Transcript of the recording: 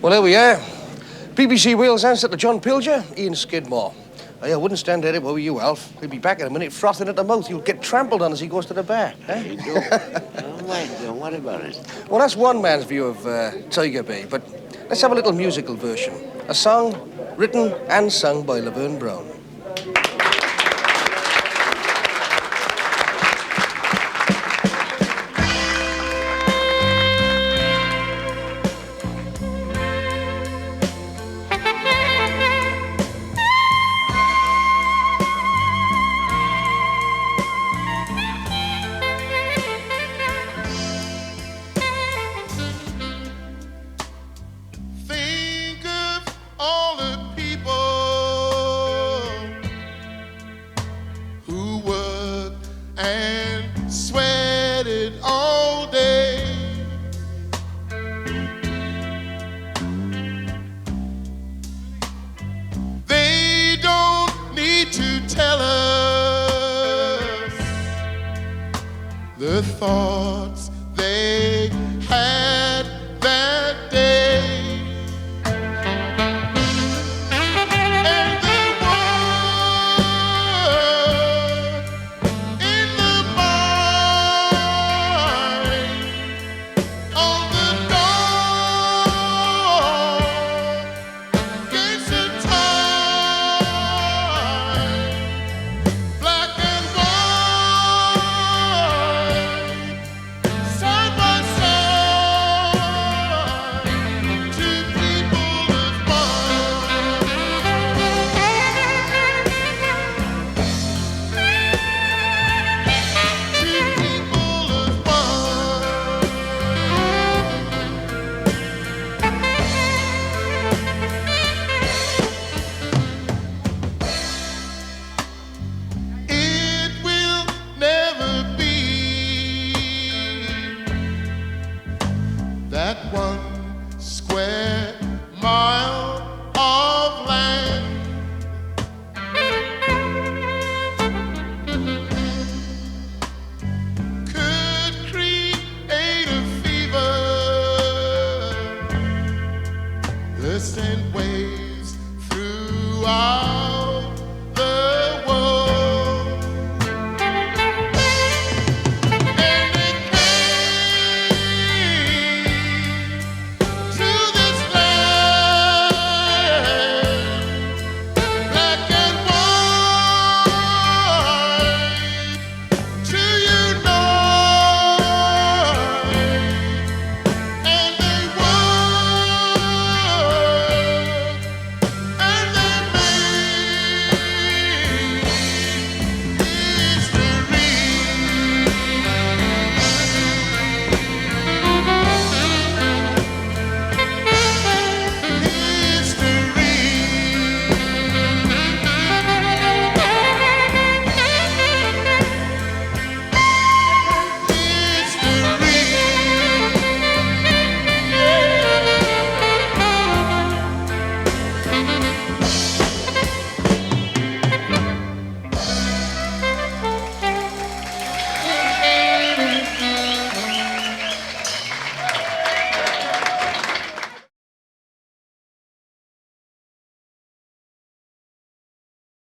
Well, here we are. BBC Wales answer to John Pilger, Ian Skidmore. I wouldn't stand at it, were you, Alf? He'll be back in a minute, frothing at the mouth. You'll get trampled on as he goes to the bar. Eh? You do. Don't worry about it. Well, that's one man's view of Tiger Bay, but let's have a little musical version. A song written and sung by Laverne Brown. The thoughts they had that day, and the word in the mind on the door gives a time, black and that 1 square mile of land could create a fever. The scent waves through our